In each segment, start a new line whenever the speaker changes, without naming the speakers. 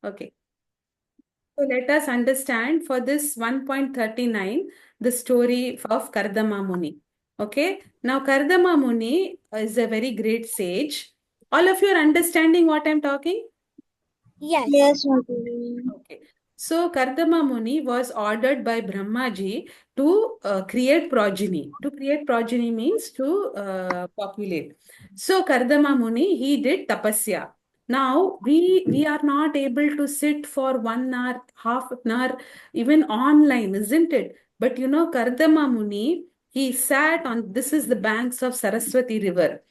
Okay. So let us understand for this 1.39 the story of Kardama Muni. Okay. Now Kardama Muni is a very great sage. All of you are understanding what I'm talking?
Yes.
Yes, Mataji.
Okay. So Kardama Muni was ordered by Brahmaji to create progeny. To create progeny means to populate. So Kardama Muni, he did tapasya. Now we are not able to sit for 1 hour, half an hour, even online, isn't it? But you know, Kardama Muni, he sat on, this is the banks of Saraswati River.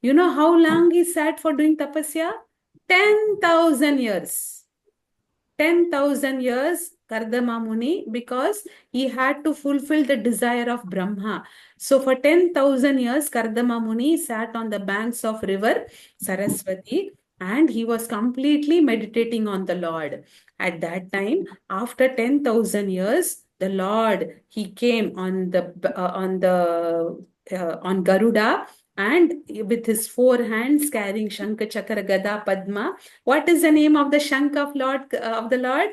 You know how long he sat for doing tapasya? 10,000 years. 10,000 years Kardama Muni, because he had to fulfill the desire of Brahma. So for 10,000 years, Kardama Muni sat on the banks of river Saraswati and he was completely meditating on the Lord. At that time, after 10,000 years, the Lord, he came on Garuda and with his 4 hands carrying Shankha, Chakra, Gada, Padma. What is the name of the Shank of the Lord?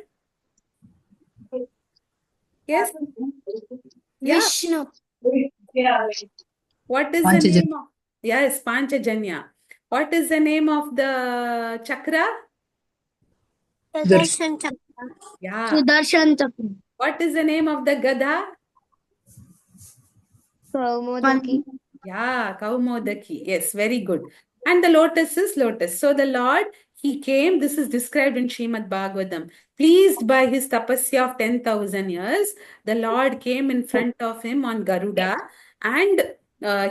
Yes? Yeah.
Vishnu.
What is the name of? Yes, Panchajanya. What is the name of the chakra?
Sudarshan Chakra.
Yeah.
Sudarshan Chakra.
What is the name of the Gada?
Kaumodaki.
Yeah, Kaumodaki. Yes, very good. And the lotus is lotus. So the Lord, he came, this is described in Srimad Bhagavatam. Pleased by his tapasya of 10,000 years, the Lord came in front of him on Garuda and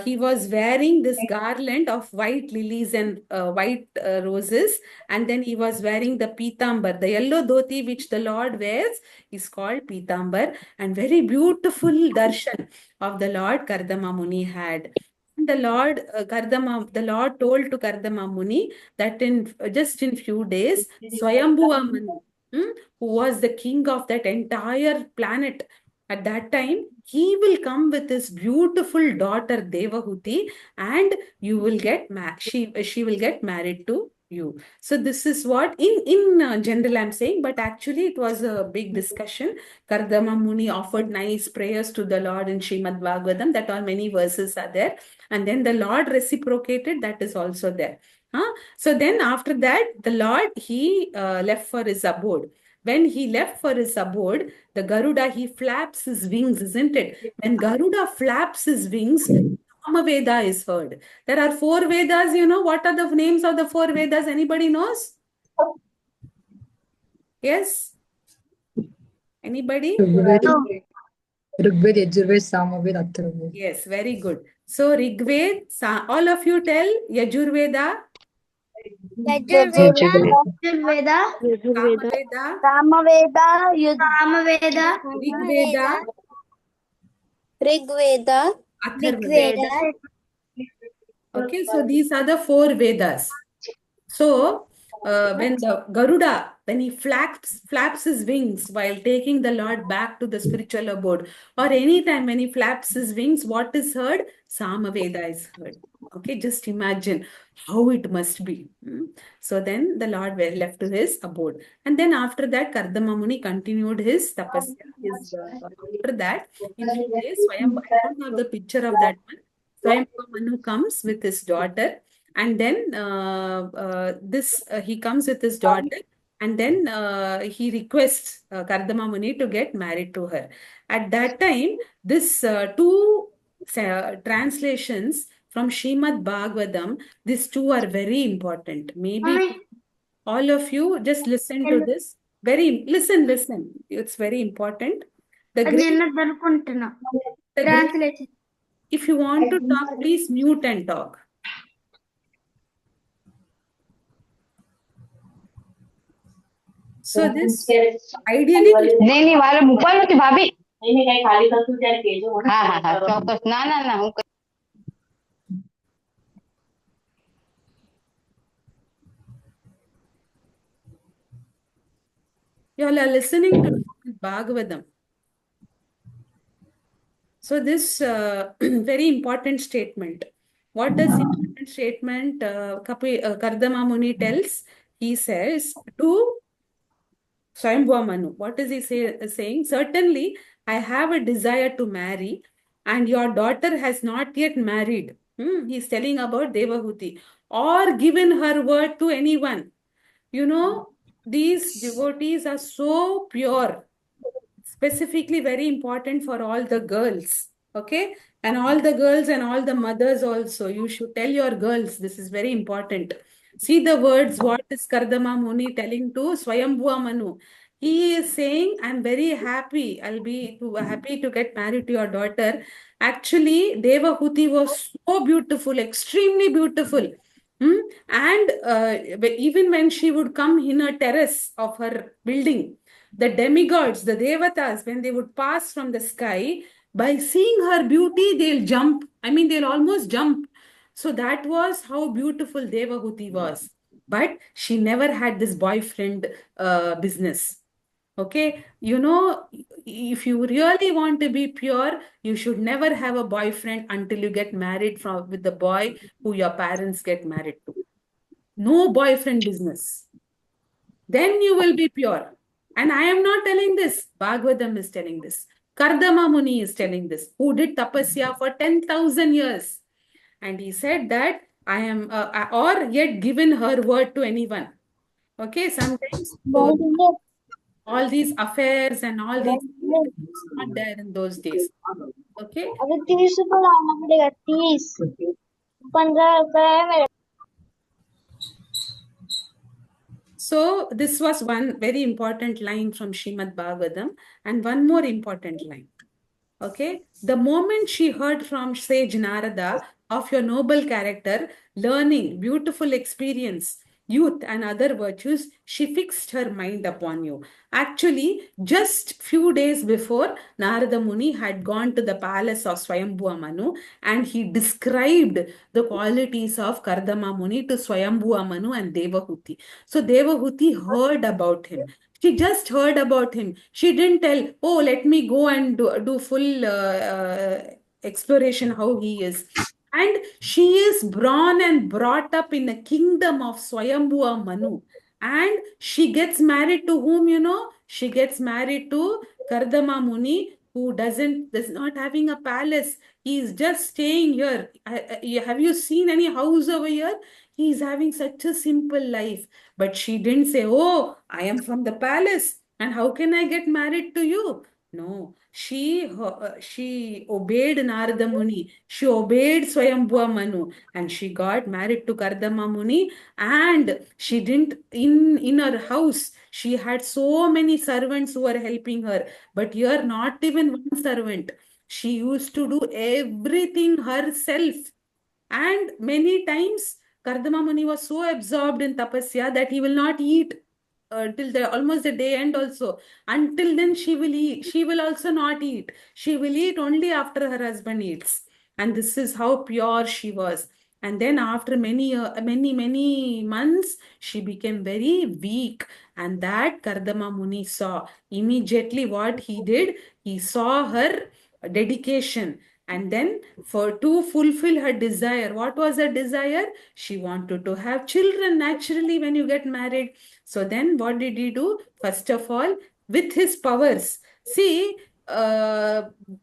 he was wearing this garland of white lilies and white roses. And then he was wearing the pitambar, the yellow dhoti which the Lord wears is called pitambar. And very beautiful darshan of the Lord Kardama Muni had. The Lord told to Kardama Muni that in just in few days, Swayambhuva Manu, who was the king of that entire planet at that time, he will come with his beautiful daughter Devahuti, and you will get she will get married to you. So this is what in general I'm saying, but actually it was a big discussion. Kardama Muni offered nice prayers to the Lord in Srimad Bhagavatam. That all many verses are there. And then the Lord reciprocated, that is also there. So then after that, the Lord, he left for his abode. When he left for his abode, the Garuda, he flaps his wings, isn't it? When Garuda flaps his wings, Samaveda is heard. There are 4 Vedas, you know. What are the names of the 4 Vedas? Anybody knows? Yes? Anybody?
Rigved, Yajurved, Samaved, Atharvaved.
Yes, very good. So Rigved, all of you tell Yajurveda,
Yajurveda.
Samaveda,
Samaveda,
Samaveda.
Rigveda,
Rigveda.
Atharvaveda. Okay, so these are the 4 Vedas. So when the Garuda, when he flaps his wings while taking the Lord back to the spiritual abode, or anytime when he flaps his wings, what is heard? Samaveda is heard. Okay, just imagine how it must be. So then the Lord left to his abode. And then after that, Kardama Muni continued his tapasya. After that, in few days, Swayambhu, I don't have the picture of that one. Swayambhu Manu comes with his daughter, and then he comes with his daughter, and then he requests Kardama Muni to get married to her. At that time, this two translations from Srimad Bhagavatam, these two are very important. Maybe all of you just listen to this. Listen. It's very important. The great, the great, if you want to talk, please mute and talk. So this ideally
नहीं नहीं वाला मुपाल होती भाभी नहीं कहीं खाली कर तू जाने के जो हाँ हाँ हाँ ચોક્કસ ના ના ના હું
you all are listening to Bhagavatam. So this very important statement. What does important statement Kardama Muni tells? He says to Swayambhuva Manu. What is he saying? Certainly, I have a desire to marry, and your daughter has not yet married. He's telling about Devahuti, or given her word to anyone. You know, these devotees are so pure, specifically very important for all the girls. Okay? And all the girls and all the mothers also. You should tell your girls, this is very important. See the words, what is Kardama Muni telling to Swayambhuva Manu? He is saying, I'm very happy. I'll be happy to get married to your daughter. Actually, Devahuti was so beautiful, extremely beautiful. And even when she would come in a terrace of her building, the demigods, the devatas, when they would pass from the sky, by seeing her beauty, they'll jump. I mean, they'll almost jump. So that was how beautiful Devahuti was. But she never had this boyfriend business. Okay, you know, if you really want to be pure, you should never have a boyfriend until you get married with the boy who your parents get married to. No boyfriend business. Then you will be pure. And I am not telling this. Bhagavatam is telling this. Kardama Muni is telling this, who did tapasya for 10,000 years. And he said that I am, or yet given her word to anyone. Okay, sometimes all these affairs and all these things not there in those days. Okay.
अभी 30 रुपए लाना पड़ेगा 30 15 रुपए है मेरे
So this was one very important line from Srimad Bhagavatam, and one more important line. Okay, the moment she heard from sage Narada of your noble character, learning, beautiful experience, youth and other virtues, she fixed her mind upon you. Actually, just few days before, Narada Muni had gone to the palace of Swayambhuva Manu, and he described the qualities of Kardama Muni to Swayambhuva Manu and Devahuti. So Devahuti heard about him. She just heard about him. She didn't tell, oh, let me go and do full exploration how he is. And she is born and brought up in a kingdom of Swayambhuva Manu. And she gets married to whom, you know? She gets married to Kardama Muni, who does not having a palace. He is just staying here. Have you seen any house over here? He is having such a simple life. But she didn't say, oh, I am from the palace, and how can I get married to you? No, she obeyed Narada Muni. She obeyed Swayambhuva Manu, and she got married to Kardama Muni. And she didn't in her house. She had so many servants who were helping her, but here not even one servant. She used to do everything herself. And many times, Kardama Muni was so absorbed in tapasya that he will not eat till almost the day end also. Until then, she will eat. She will also not eat. She will eat only after her husband eats. And this is how pure she was. And then after many months, she became very weak. And that Kardama Muni saw. Immediately what he did, he saw her dedication. And then to fulfill her desire, what was her desire? She wanted to have children naturally when you get married. So then what did he do? First of all, with his powers. See,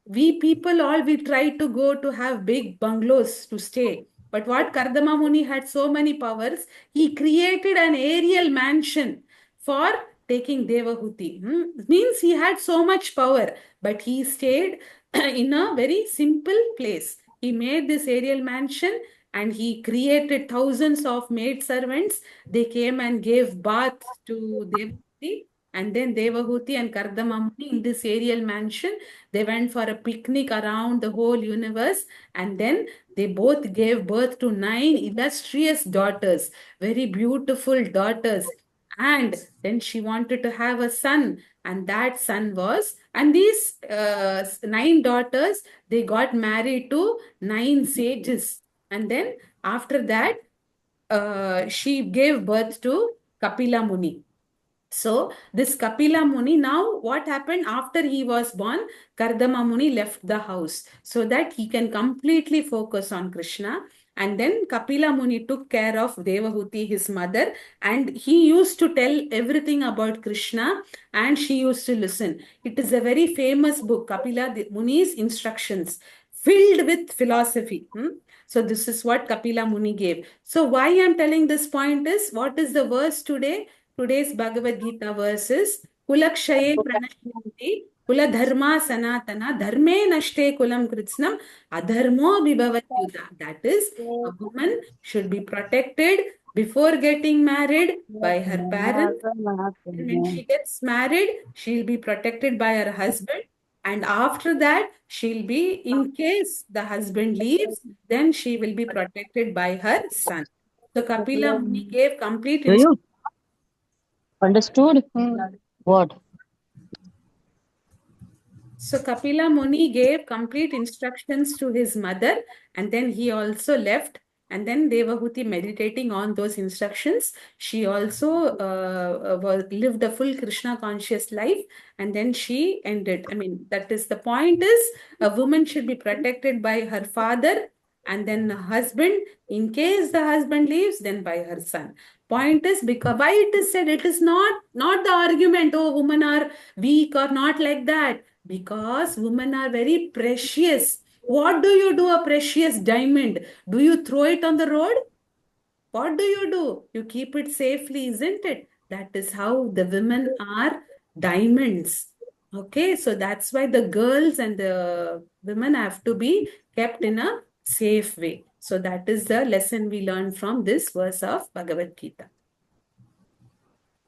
we people we try to go to have big bungalows to stay. But what Kardama Muni had so many powers, he created an aerial mansion for taking Devahuti. Means he had so much power, but he stayed in a very simple place. He made this aerial mansion and he created thousands of maid servants. They came and gave bath to Devahuti. And then Devahuti and Kardama Muni in this aerial mansion, they went for a picnic around the whole universe. And then they both gave birth to 9 illustrious daughters, very beautiful daughters. And then she wanted to have a son, and that son was, and these 9 daughters, they got married to 9 sages. And then after that, she gave birth to Kapila Muni. So this Kapila Muni, now what happened after he was born, Kardama Muni left the house so that he can completely focus on Krishna. And then Kapila Muni took care of Devahuti, his mother, and he used to tell everything about Krishna, and she used to listen. It is a very famous book, Kapila Muni's Instructions, filled with philosophy. So this is what Kapila Muni gave. So why I'm telling this point is, what is the verse today? Today's Bhagavad Gita verse is Kulakshaye pranashyanti kula dharma sanatana dharme nashte kulam kritsnam adharmo vibhavatyuta. That is, a woman should be protected before getting married by her parents. And when she gets married, she'll be protected by her husband. And after that, she'll be, in case the husband leaves, then she will be protected by her son. So Kapila Muni gave complete
Do you understood? What?
So Kapila Muni gave complete instructions to his mother, and then he also left. And then Devahuti, meditating on those instructions, she also lived a full Krishna conscious life, and then she ended. I mean, that is the point is, a woman should be protected by her father and then husband. In case the husband leaves, then by her son. Point is, because why it is said, it is not the argument, oh, women are weak or not, like that. Because women are very precious. What do you do, a precious diamond? Do you throw it on the road? What do? You keep it safely, isn't it? That is how the women are diamonds. Okay, so that's why the girls and the women have to be kept in a safe way. So that is the lesson we learn from this verse of Bhagavad Gita.